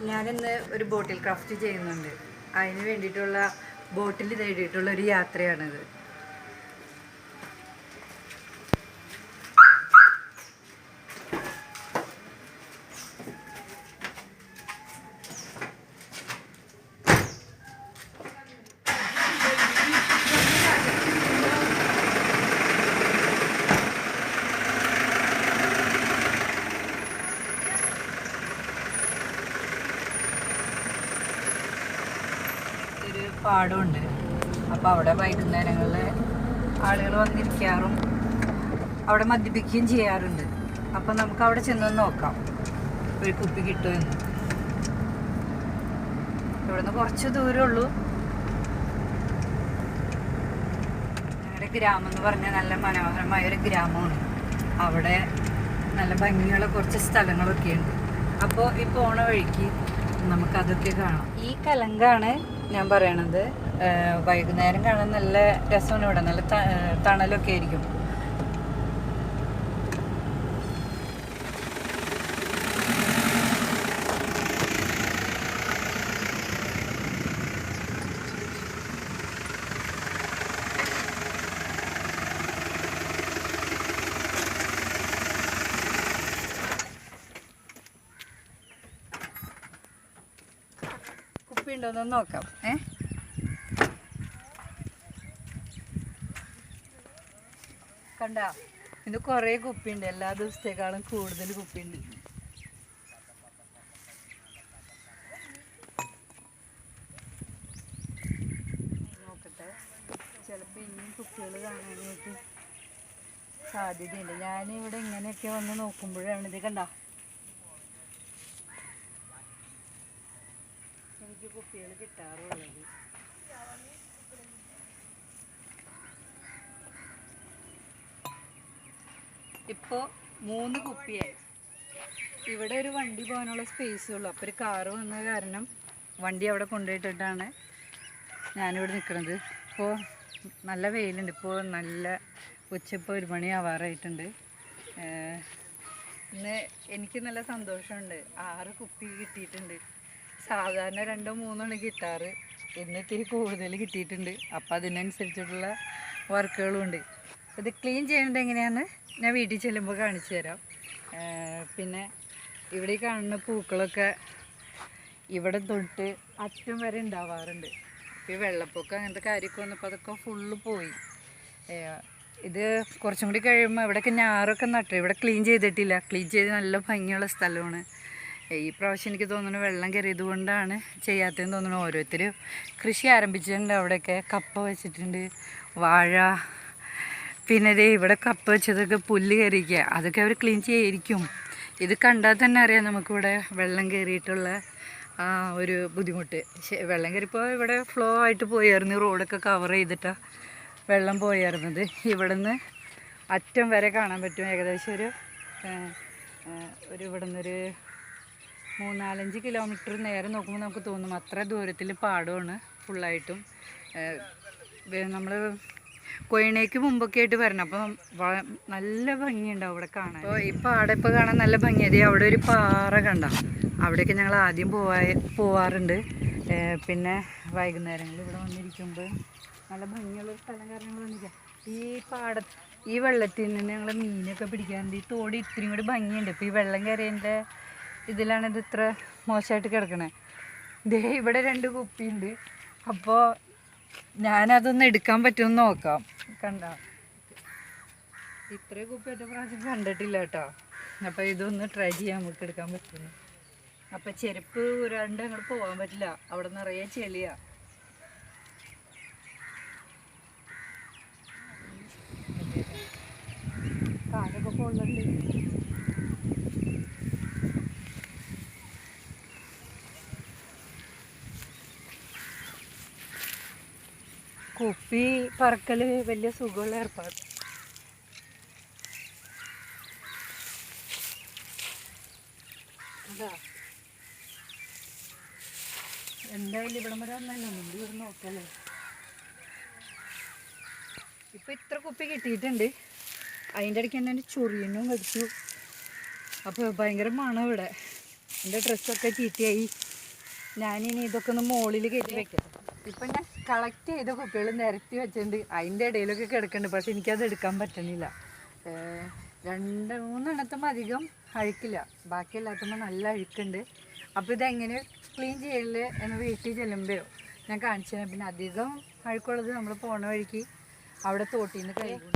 ഞാനിന്ന് ഒരു ബോട്ടിൽ ക്രാഫ്റ്റ് ചെയ്യുന്നുണ്ട്. അതിന് വേണ്ടിയിട്ടുള്ള ബോട്ടിൽ നേടിയിട്ടുള്ള ഒരു യാത്രയാണിത്. ഒരു പാടമുണ്ട്. അപ്പോൾ അവിടെ വൈകുന്നേരങ്ങളിൽ ആളുകൾ വന്നിരിക്കാറും അവിടെ മദ്യപിക്കുകയും ചെയ്യാറുണ്ട്. അപ്പോൾ നമുക്ക് അവിടെ ചെന്ന് നോക്കാം ഒരു കുപ്പി കിട്ടുമെന്ന്. ഇവിടുന്ന് കുറച്ച് ദൂരമുള്ളൂ. ഞങ്ങളുടെ ഗ്രാമം എന്ന് പറഞ്ഞാൽ നല്ല മനോഹരമായ ഒരു ഗ്രാമമാണ്. അവിടെ നല്ല ഭംഗിയുള്ള കുറച്ച് സ്ഥലങ്ങളൊക്കെ ഉണ്ട്. അപ്പോൾ ഈ പോണ വഴിക്ക് നമുക്കതൊക്കെ കാണാം. ഈ കലങ്കാണ് ഞാൻ പറയണത്. വൈകുന്നേരം കാണാൻ നല്ല രസമാണ്. ഇവിടെ നല്ല തണലൊക്കെ ആയിരിക്കും. കുപ്പി ഉണ്ടോന്ന് നോക്കാം. കണ്ട, ഇത് കുറേ കുപ്പിയുണ്ട്. എല്ലാ ദിവസത്തേക്കാളും കൂടുതൽ കുപ്പിയുണ്ട്. നോക്കട്ടെ, ചിലപ്പോൾ ഇനിയും കുപ്പികൾ കാണാനായിട്ട് സാധ്യതയുണ്ട്. ഞാനിവിടെ ഇങ്ങനെയൊക്കെ വന്ന് നോക്കുമ്പോഴാണ് ഇത് കണ്ട എനിക്ക് കുപ്പികൾ കിട്ടാറുള്ളത്. ഇപ്പോൾ 3 കുപ്പിയായി. ഇവിടെ ഒരു വണ്ടി പോകാനുള്ള സ്പേസേ ഉള്ളൂ. അപ്പോൾ ഒരു കാറ് വന്ന കാരണം വണ്ടി അവിടെ കൊണ്ടുപോയിട്ടിട്ടാണ് ഞാനിവിടെ നിൽക്കുന്നത്. ഇപ്പോൾ നല്ല വെയിലുണ്ട്. ഇപ്പോൾ നല്ല ഉച്ചപ്പോൾ 1 മണി ആവാറായിട്ടുണ്ട്. ഇന്ന് എനിക്ക് നല്ല സന്തോഷമുണ്ട്. 6 കുപ്പി കിട്ടിയിട്ടുണ്ട്. സാധാരണ 2 3 കിട്ടാറ്. ഇന്ന് ഇത്തിരി കൂടുതൽ കിട്ടിയിട്ടുണ്ട്. അപ്പോൾ അതിനനുസരിച്ചിട്ടുള്ള വർക്കുകളും ഉണ്ട്. ഇത് ക്ലീൻ ചെയ്യേണ്ടത് എങ്ങനെയാണെന്ന് ഞാൻ വീട്ടിൽ ചെല്ലുമ്പോൾ കാണിച്ചു തരാം. പിന്നെ ഇവിടെ കാണുന്ന പൂക്കളൊക്കെ ഇവിടെ തൊട്ട് അറ്റം വരെ ഉണ്ടാവാറുണ്ട്. ഇപ്പോൾ ഈ വെള്ളപ്പൊക്കം അങ്ങനത്തെ കാര്യമൊക്കെ വന്നപ്പോൾ അതൊക്കെ ഫുള്ള് പോയി. ഇത് കുറച്ചും കൂടി കഴിയുമ്പോൾ ഇവിടെയൊക്കെ ഞാറൊക്കെ നട്ടു. ഇവിടെ ക്ലീൻ ചെയ്തിട്ടില്ല. ക്ലീൻ ചെയ്ത് നല്ല ഭംഗിയുള്ള സ്ഥലമാണ്. ഈ പ്രാവശ്യം എനിക്ക് തോന്നുന്നു വെള്ളം കയറിയത് കൊണ്ടാണ് ചെയ്യാത്തതെന്ന് തോന്നുന്നു. ഓരോരുത്തർ കൃഷി ആരംഭിച്ചിട്ടുണ്ട്. അവിടെയൊക്കെ കപ്പ വെച്ചിട്ടുണ്ട്, വാഴ. പിന്നെ ദേ ഇവിടെ കപ്പ വെച്ചതൊക്കെ പുല്ല് കയറിയിരിക്കുക. അതൊക്കെ അവർ ക്ലീൻ ചെയ്യായിരിക്കും. ഇത് കണ്ടാൽ തന്നെ അറിയാം നമുക്കിവിടെ വെള്ളം കയറിയിട്ടുള്ള ഒരു ബുദ്ധിമുട്ട്. വെള്ളം കയറിയപ്പോൾ ഇവിടെ ഫ്ലോ ആയിട്ട് പോയായിരുന്നു. റോഡൊക്കെ കവർ ചെയ്തിട്ടാണ് വെള്ളം പോയായിരുന്നത്. ഇവിടെ നിന്ന് അറ്റം വരെ കാണാൻ പറ്റും. ഏകദേശം ഒരു ഇവിടെ നിന്നൊരു 3-4 കിലോമീറ്റർ നേരെ നോക്കുമ്പോൾ നമുക്ക് തോന്നും അത്ര ദൂരത്തിൽ പാടമാണ് ഫുള്ളായിട്ടും. നമ്മൾ കൊയിണയ്ക്ക് മുമ്പൊക്കെ ആയിട്ട് വരണം. അപ്പം നല്ല ഭംഗിയുണ്ടാവും അവിടെ കാണാൻ. അപ്പോൾ ഈ പാടം ഇപ്പോൾ കാണാൻ നല്ല ഭംഗിയത്. അവിടെ ഒരു പാറ കണ്ട, അവിടെയൊക്കെ ഞങ്ങൾ ആദ്യം പോവാറുണ്ട്. പിന്നെ വൈകുന്നേരങ്ങളിൽ ഇവിടെ വന്നിരിക്കുമ്പോൾ നല്ല ഭംഗിയുള്ള സ്ഥലം കാര്യങ്ങൾ വന്നിരിക്കുക. ഈ വെള്ളത്തിൽ നിന്ന് ഞങ്ങൾ മീനൊക്കെ പിടിക്കാറുണ്ട്. ഈ തോട് ഇത്രയും കൂടി ഭംഗിയുണ്ട്. ഇപ്പോൾ ഈ വെള്ളം കയറിയതിൻ്റെ ഇതിലാണ് ഇത് ഇത്ര മോശമായിട്ട് കിടക്കണേ. ഇതേ ഇവിടെ 2 കുപ്പിയുണ്ട്. അപ്പോൾ ഞാനതൊന്ന് എടുക്കാൻ പറ്റുമെന്ന് നോക്കാം. കണ്ട, ഇത്രയും കുപ്പി ഒറ്റ പ്രാവശ്യം കണ്ടിട്ടില്ല കേട്ടോ. അപ്പോൾ ഇതൊന്ന് ട്രൈ ചെയ്യാൻ നമുക്ക് എടുക്കാൻ പറ്റുന്നു. അപ്പോൾ ചെരുപ്പ് ഊരാണ്ട് അങ്ങോട്ട് പോകാൻ പറ്റില്ല. അവിടെ നിറയെ ചെളിയാ. കാലൊക്കെ കൊള്ളുന്നുണ്ട്. കുപ്പി പറക്കൽ വലിയ സുഖമുള്ള ഏർപ്പാട്. അതാ എന്തായാലും ഇവിടെ വരെ വന്നല്ലോ. മുമ്പ് ഇവിടെ നോക്കല്ലേ. ഇപ്പം ഇത്ര കുപ്പി കിട്ടിയിട്ടുണ്ട്. അതിൻ്റെ ഇടയ്ക്ക് തന്നെ ചൊറിയനും കടിച്ചു. അപ്പോൾ ഭയങ്കര മണം ഇവിടെ. എൻ്റെ ഡ്രസ്സൊക്കെ ചീത്തയായി. ഞാനിനി ഇതൊക്കെ ഒന്ന് മുകളിൽ കയറ്റി വെക്കാം. ഇപ്പം ഞാൻ കളക്ട് ചെയ്ത കുപ്പികൾ നിരത്തി വെച്ചിട്ടുണ്ട്. അതിൻ്റെ ഇടയിലൊക്കെ കിടക്കുന്നുണ്ട്. പക്ഷെ എനിക്കത് എടുക്കാൻ പറ്റുന്നില്ല. 2-3 അധികം അഴുക്കില്ല. ബാക്കി എല്ലാത്തുമ്പോൾ നല്ല അഴുക്കുണ്ട്. അപ്പോൾ ഇതെങ്ങനെ ക്ലീൻ ചെയ്യല് എന്ന് വീട്ടിൽ ചെല്ലുമ്പോഴോ ഞാൻ കാണിച്ചു തരാം. പിന്നെ അധികം അഴുക്കുള്ളത് നമ്മൾ പോണ വഴിക്ക് അവിടെ തോട്ടിൽ നിന്ന് കഴുകും.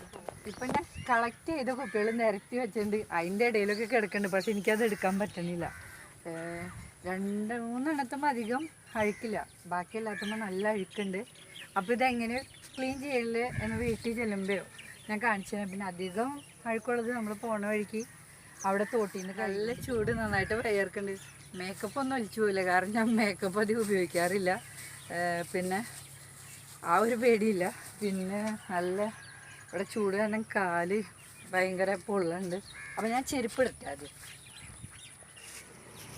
ഇപ്പം ഞാൻ കളക്ട് ചെയ്ത കുപ്പികൾ നിരത്തി വെച്ചിട്ടുണ്ട്. അതിൻ്റെ ഇടയിലൊക്കെ കിടക്കുന്നുണ്ട്. പക്ഷെ എനിക്കത് എടുക്കാൻ പറ്റുന്നില്ല. 2-3 അധികം അഴുക്കില്ല. ബാക്കി എല്ലാത്തുമ്പോൾ നല്ല അഴുക്കുണ്ട്. അപ്പോൾ ഇതെങ്ങനെ ക്ലീൻ ചെയ്യല് എന്ന് വീട്ടിൽ ചെല്ലുമ്പോഴോ ഞാൻ കാണിച്ചു തരാം. പിന്നെ അധികം അഴുക്കുള്ളത് നമ്മൾ പോണ വഴിക്ക് അവിടെ തോട്ടിൽ നിന്ന് നല്ല ചൂട് നന്നായിട്ട് വയർക്കുന്നുണ്ട്. മേക്കപ്പ് ഒന്നും ഒലിച്ചു പോയില്ല. കാരണം ഞാൻ മേക്കപ്പ് അധികം ഉപയോഗിക്കാറില്ല. പിന്നെ ആ ഒരു പേടിയില്ല. പിന്നെ നല്ല ഇവിടെ ചൂട് കാരണം കാല് ഭയങ്കര പൊള്ളുണ്ട്. അപ്പോൾ ഞാൻ ചെരുപ്പ് എടുക്കാം ആദ്യം.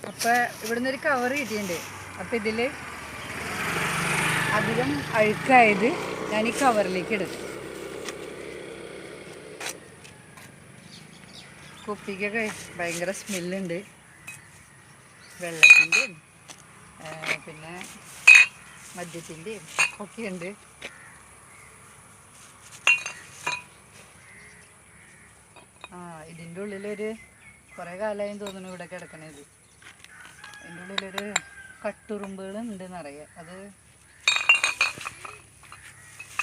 അപ്പോൾ ഇവിടെ നിന്നൊരു കവർ കിട്ടിയിട്ടുണ്ട്. അപ്പോൾ ഇതിൽ അധികം അഴുക്കായത് ഞാൻ ഈ കവറിലേക്ക് എടുക്കും. കുപ്പിക്കൊക്കെ ഭയങ്കര സ്മെല്ലുണ്ട്. വെള്ളത്തിൻ്റെയും പിന്നെ മദ്യത്തിൻ്റെയും ഒക്കെയുണ്ട്. ഇതിൻ്റെ ഉള്ളിലൊരു കുറേ കാലമായും തോന്നുന്നു ഇവിടെ കിടക്കണത്. ഇതിൻ്റെ ഉള്ളിലൊരു കട്ടുറുമ്പുകളുണ്ടെന്നറിയാം. അത്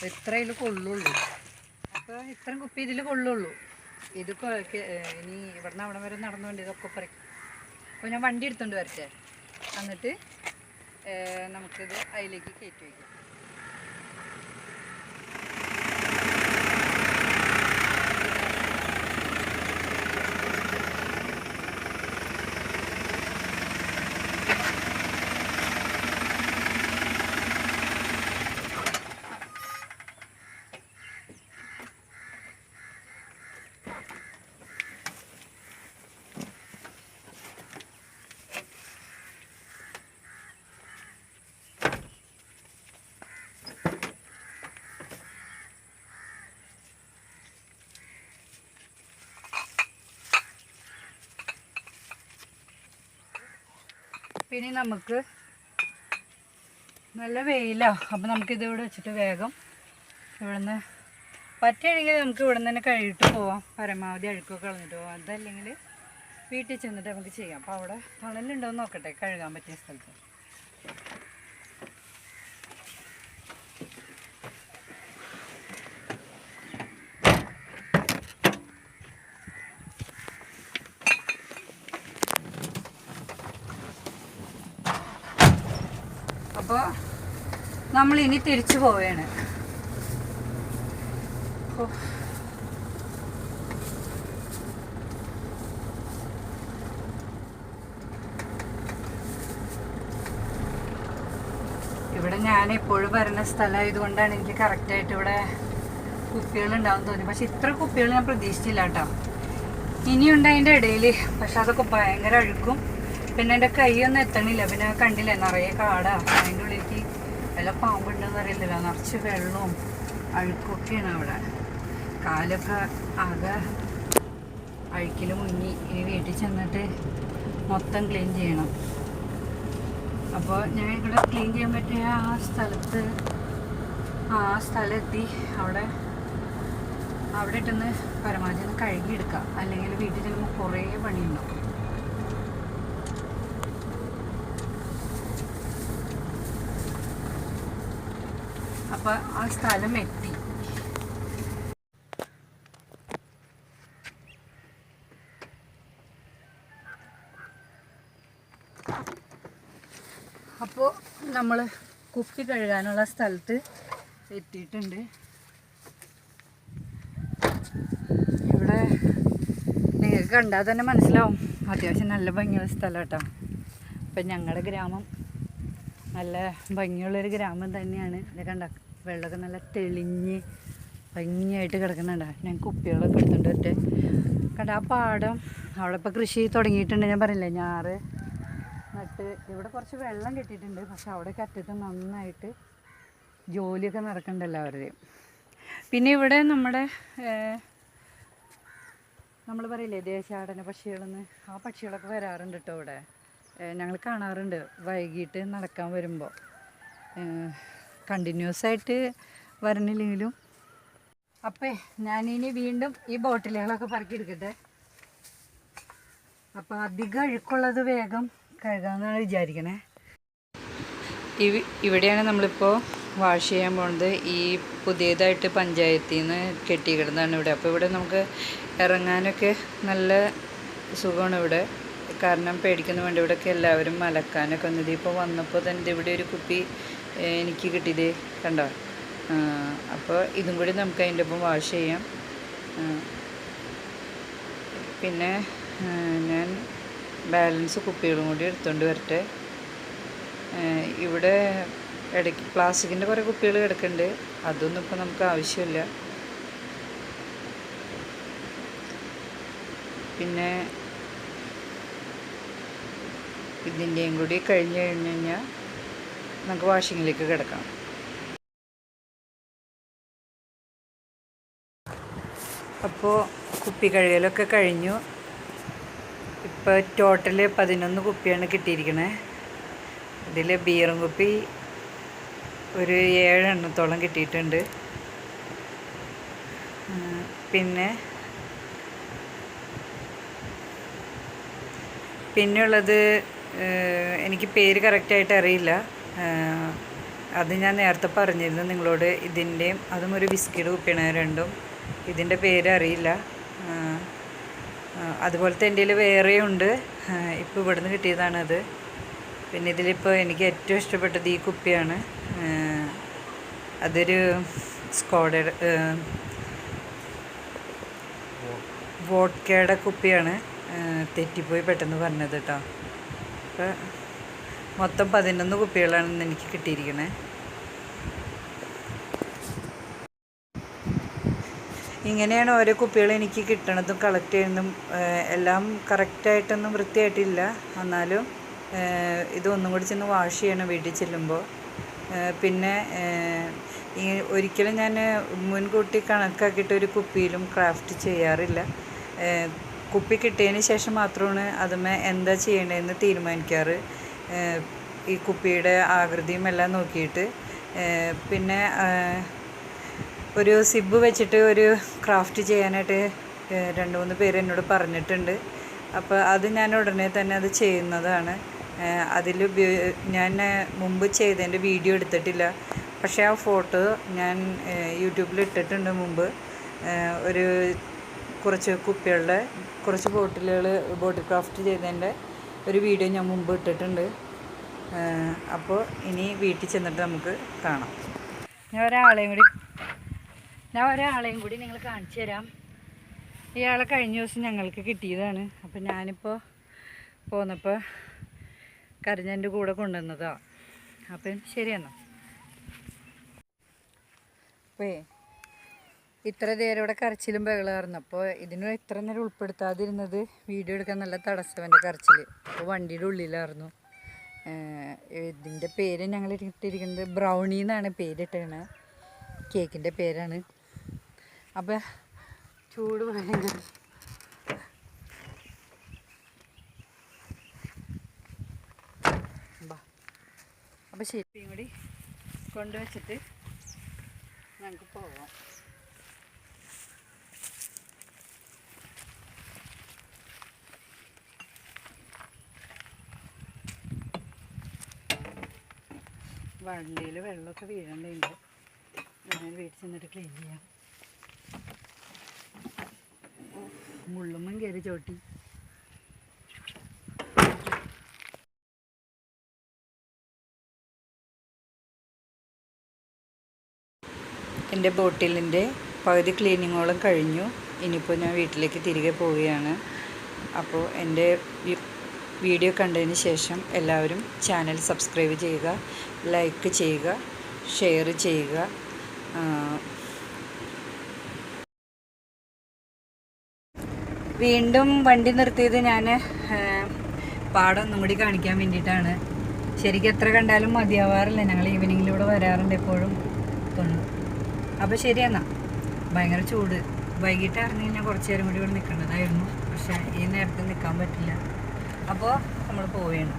ഇത്രയിൽ കൊള്ളുള്ളൂ. അപ്പോൾ ഇത്രയും കുപ്പി ഇതിൽ കൊള്ളുള്ളൂ. ഇത് ഇനി ഇവിടെ നിന്ന് അവിടെ വരെ നടന്നുകൊണ്ട് ഇതൊക്കെ പറയും. അപ്പോൾ ഞാൻ വണ്ടി എടുത്തുകൊണ്ട് വരട്ടെ. എന്നിട്ട് നമുക്കിത് അതിലേക്ക് കയറ്റി വയ്ക്കാം. പിന്നെ നമുക്ക് നല്ല വെയിലാണ്. അപ്പോൾ നമുക്കിത് ഇവിടെ വെച്ചിട്ട് വേഗം ഇവിടെ നിന്ന് പറ്റുകയാണെങ്കിൽ നമുക്ക് ഇവിടെ നിന്ന് തന്നെ കഴുകിയിട്ട് പോവാം. പരമാവധി അഴുക്കൊക്കെ കളഞ്ഞിട്ട് പോവാം. അതല്ലെങ്കിൽ വീട്ടിൽ ചെന്നിട്ട് നമുക്ക് ചെയ്യാം. അപ്പോൾ അവിടെ തണലുണ്ടോ എന്ന് നോക്കട്ടെ കഴുകാൻ പറ്റിയ സ്ഥലത്ത്. അപ്പോൾ നമ്മളിനി തിരിച്ചു പോവുകയാണ്. ഇവിടെ ഞാൻ എപ്പോഴും വരുന്ന സ്ഥലമായതുകൊണ്ടാണ് എനിക്ക് കറക്റ്റായിട്ട് ഇവിടെ കുപ്പികളുണ്ടാവും തോന്നി. പക്ഷെ ഇത്ര കുപ്പികൾ ഞാൻ പ്രതീക്ഷിച്ചില്ല കേട്ടോ. ഇനിയുണ്ട് അതിൻ്റെ ഇടയിൽ. പക്ഷെ അതൊക്കെ ഭയങ്കര അഴുക്കും. പിന്നെ എൻ്റെ കൈയൊന്നും എത്തണില്ല. പിന്നെ കണ്ടില്ല നിറയെ കാടാ. അതിൻ്റെ ഉള്ളിലേക്ക് വല്ല പാമ്പുണ്ടെന്ന് അറിയില്ല. നിറച്ച് വെള്ളവും അഴുക്കൊക്കെയാണ് അവിടെ. കാലൊക്കെ ആകെ അഴുക്കിൽ മുങ്ങി. ഇനി വീട്ടിൽ ചെന്നിട്ട് മൊത്തം ക്ലീൻ ചെയ്യണം. അപ്പോൾ ഞാൻ ഇവിടെ ക്ലീൻ ചെയ്യാൻ പറ്റിയ ആ സ്ഥലമെത്തി. അവിടെ ഇട്ടൊന്ന് പരമാവധി ഒന്ന് കഴുകിയെടുക്കാം. അല്ലെങ്കിൽ വീട്ടിൽ ചെല്ലുമ്പോൾ കുറേ പണിയുണ്ടാവും. അപ്പോൾ ആ സ്ഥലം എത്തി. അപ്പോൾ നമ്മൾ കുപ്പി കഴുകാനുള്ള സ്ഥലത്ത് എത്തിയിട്ടുണ്ട്. ഇവിടെ നിങ്ങൾക്ക് കണ്ടാൽ തന്നെ മനസ്സിലാവും അത്യാവശ്യം നല്ല ഭംഗിയുള്ള സ്ഥലം കേട്ടോ. അപ്പം ഞങ്ങളുടെ ഗ്രാമം നല്ല ഭംഗിയുള്ളൊരു ഗ്രാമം തന്നെയാണ്. ഇത് കണ്ട വെള്ളമൊക്കെ നല്ല തെളിഞ്ഞ് ഭംഗിയായിട്ട് കിടക്കുന്നുണ്ട്. ഞാൻ കുപ്പികളൊക്കെ എടുത്തുകൊണ്ട് വരട്ടെ. കണ്ട ആ പാടം അവിടെ ഇപ്പോൾ കൃഷി തുടങ്ങിയിട്ടുണ്ട്. ഞാൻ പറഞ്ഞില്ലേ ഞാറ് നട്ട് ഇവിടെ കുറച്ച് വെള്ളം കെട്ടിയിട്ടുണ്ട്. പക്ഷെ അവിടെയൊക്കെ അറ്റത്ത് നന്നായിട്ട് ജോലിയൊക്കെ നടക്കുന്നുണ്ട് എല്ലാവരുടെയും. പിന്നെ ഇവിടെ നമ്മൾ പറയില്ലേ ദേശാടന പക്ഷികളെന്ന്, ആ പക്ഷികളൊക്കെ വരാറുണ്ട് കേട്ടോ ഇവിടെ. ഞങ്ങൾ കാണാറുണ്ട് വൈകിട്ട് നടക്കാൻ വരുമ്പോൾ. കണ്ടിന്യൂസ് ആയിട്ട് വരണില്ലെങ്കിലും. അപ്പോൾ ഞാനിനി വീണ്ടും ഈ ബോട്ടിലുകളൊക്കെ പറക്കിയെടുക്കട്ടെ. അപ്പോൾ അധികം അഴുക്കുള്ളത് വേഗം കഴുകാമെന്നാണ് വിചാരിക്കണേ. ഇവിടെയാണ് നമ്മളിപ്പോൾ വാഷ് ചെയ്യാൻ പോകുന്നത്. ഈ പുതിയതായിട്ട് പഞ്ചായത്തിൽ നിന്ന് കെട്ടിക്കിടന്നതാണ് ഇവിടെ. അപ്പോൾ ഇവിടെ നമുക്ക് ഇറങ്ങാനൊക്കെ നല്ല സുഖമാണ് ഇവിടെ. കാരണം പേടിക്കുന്ന വേണ്ടി ഇവിടെയൊക്കെ എല്ലാവരും അലക്കാനൊക്കെ വന്നത്. ഇപ്പോൾ വന്നപ്പോൾ തന്നെ ഇവിടെ ഒരു കുപ്പി എനിക്ക് കിട്ടിയത് കണ്ടോ. അപ്പോൾ ഇതും കൂടി നമുക്ക് അതിൻ്റെ ഒപ്പം വാഷ് ചെയ്യാം. പിന്നെ ഞാൻ ബാലൻസ് കുപ്പികളും കൂടി എടുത്തുകൊണ്ട് വരട്ടെ. ഇവിടെ ഇടയ്ക്ക് പ്ലാസ്റ്റിക്കിൻ്റെ കുറേ കുപ്പികൾ കിടക്കുന്നുണ്ട്. അതൊന്നും ഇപ്പോൾ നമുക്ക് ആവശ്യമില്ല. പിന്നെ ഇതിൻ്റെയും കൂടി കഴിഞ്ഞ് കഴിഞ്ഞാൽ നമുക്ക് വാഷിങ്ങിലേക്ക് കിടക്കാം. അപ്പോൾ കുപ്പി കഴുകലൊക്കെ കഴിഞ്ഞു. ഇപ്പോൾ ടോട്ടൽ 11 കുപ്പിയാണ് കിട്ടിയിരിക്കണേ. ഇതിൽ ബീറും കുപ്പി ഒരു 7 എണ്ണത്തോളം കിട്ടിയിട്ടുണ്ട്. പിന്നെയുള്ളത് എനിക്ക് പേര് കറക്റ്റായിട്ട് അറിയില്ല. അത് ഞാൻ നേരത്തെ പറഞ്ഞിരുന്നു നിങ്ങളോട്. ഇതിൻ്റെയും അതും ഒരു ബിസ്ക്കറ്റ് കുപ്പിയാണ് രണ്ടും. ഇതിൻ്റെ പേര് അറിയില്ല. അതുപോലത്തെ എൻ്റെ കയ്യിൽ വേറെയുണ്ട്. ഇപ്പോൾ ഇവിടുന്ന് കിട്ടിയതാണത്. പിന്നെ ഇതിലിപ്പോൾ എനിക്ക് ഏറ്റവും ഇഷ്ടപ്പെട്ടത് ഈ കുപ്പിയാണ്. അതൊരു സ്കോഡയുടെ വോഡ്ക്കയുടെ കുപ്പിയാണ്. തെറ്റിപ്പോയി പെട്ടെന്ന് പറഞ്ഞത് കേട്ടോ. അപ്പോൾ മൊത്തം 11 കുപ്പികളാണ് എനിക്ക് കിട്ടിയിരിക്കുന്നത്. ഇങ്ങനെയാണ് ഓരോ കുപ്പികൾ എനിക്ക് കിട്ടണതും കളക്ട് ചെയ്യുന്നതും. എല്ലാം കറക്റ്റായിട്ടൊന്നും വൃത്തിയായിട്ടില്ല. എന്നാലും ഇതൊന്നും കൂടി ചെന്ന് വാഷ് ചെയ്യണം വീട്ടിൽ ചെല്ലുമ്പോൾ. പിന്നെ ഒരിക്കലും ഞാൻ മുൻകൂട്ടി കണക്കാക്കിയിട്ട് ഒരു കുപ്പിയിലും ക്രാഫ്റ്റ് ചെയ്യാറില്ല. കുപ്പി കിട്ടിയതിന് ശേഷം മാത്രമാണ് അതുമേ എന്താ ചെയ്യേണ്ടതെന്ന് തീരുമാനിക്കാറ്. ഈ കുപ്പിയുടെ ആകൃതിയും എല്ലാം നോക്കിയിട്ട്. പിന്നെ ഒരു സിബ് വെച്ചിട്ട് ഒരു ക്രാഫ്റ്റ് ചെയ്യാനായിട്ട് 2-3 പേര് എന്നോട് പറഞ്ഞിട്ടുണ്ട്. അപ്പോൾ അത് ഞാൻ ഉടനെ തന്നെ അത് ചെയ്യുന്നതാണ്. അതിൽ ഞാൻ മുമ്പ് ചെയ്തതിൻ്റെ വീഡിയോ എടുത്തിട്ടില്ല. പക്ഷേ ആ ഫോട്ടോ ഞാൻ യൂട്യൂബിൽ ഇട്ടിട്ടുണ്ട് മുമ്പ്. ഒരു കുറച്ച് കുപ്പികളുടെ കുറച്ച് ബോട്ടിൽ ക്രാഫ്റ്റ് ചെയ്തതിൻ്റെ ഒരു വീഡിയോ ഞാൻ മുമ്പ് ഇട്ടിട്ടുണ്ട്. അപ്പോൾ ഇനി വീട്ടിൽ ചെന്നിട്ട് നമുക്ക് കാണാം. ഞാൻ ഒരാളെയും കൂടി നിങ്ങൾ കാണിച്ചു തരാം. ഇയാളെ കഴിഞ്ഞ ദിവസം ഞങ്ങൾക്ക് കിട്ടിയതാണ്. അപ്പം ഞാനിപ്പോൾ പോന്നപ്പോൾ കരഞ്ഞൻ്റെ കൂടെ കൊണ്ടുവന്നതാണ്. അപ്പം ശരിയെന്നാ. അപ്പോൾ ഇത്ര നേരം ഇവിടെ കരച്ചിലും ബഹളമായിരുന്നു. അപ്പോൾ ഇതിന് ഇത്ര നേരം ഉൾപ്പെടുത്താതിരുന്നത് വീഡിയോ എടുക്കാൻ നല്ല തടസ്സം എൻ്റെ കരച്ചിൽ. അപ്പോൾ വണ്ടിയുടെ ഉള്ളിലായിരുന്നു. ഇതിൻ്റെ പേര് ഞങ്ങൾ ഇട്ടിരിക്കുന്നത് ബ്രൗണി എന്നാണ് പേരിട്ടാണ്. കേക്കിൻ്റെ പേരാണ്. അപ്പോൾ ചൂട് ഭയങ്കര. അപ്പോൾ ശരിയും കൂടി കൊണ്ടുവച്ചിട്ട് ഞങ്ങൾക്ക് പോകാം. വണ്ടിയിൽ വെള്ളമൊക്കെ വീഴേണ്ടതുണ്ട്. ഞാൻ വീട്ടിൽ ചെന്നിട്ട് ക്ലീൻ ചെയ്യാം. മുള്ളുമ്മൻ കയറി ചോട്ടി. എൻ്റെ ബോട്ടിലിൻ്റെ പകുതി ക്ലീനിങ്ങോളം കഴിഞ്ഞു. ഇനിയിപ്പോൾ ഞാൻ വീട്ടിലേക്ക് തിരികെ പോവുകയാണ്. അപ്പോൾ എൻ്റെ വീഡിയോ കണ്ടതിന് ശേഷം എല്ലാവരും ചാനൽ സബ്സ്ക്രൈബ് ചെയ്യുക, ലൈക്ക് ചെയ്യുക, ഷെയർ ചെയ്യുക. വീണ്ടും വണ്ടി നിർത്തിയത് ഞാൻ പാടം ഒന്നും കൂടി കാണിക്കാൻ വേണ്ടിയിട്ടാണ്. ശരിക്കും എത്ര കണ്ടാലും മതിയാവാറില്ല. ഞങ്ങൾ ഈവനിങ്ങിലൂടെ വരാറുണ്ട് എപ്പോഴും തോന്നുന്നു. അപ്പോൾ ശരിയെന്നാ. ഭയങ്കര ചൂട്. വൈകിട്ടായിരുന്നു ഞാൻ കുറച്ച് നേരം കൂടി ഇവിടെ നിൽക്കേണ്ടതായിരുന്നു. പക്ഷേ ഈ നേരത്തെ നിൽക്കാൻ പറ്റില്ല. അപ്പോൾ നമ്മൾ പോവുകയാണ്.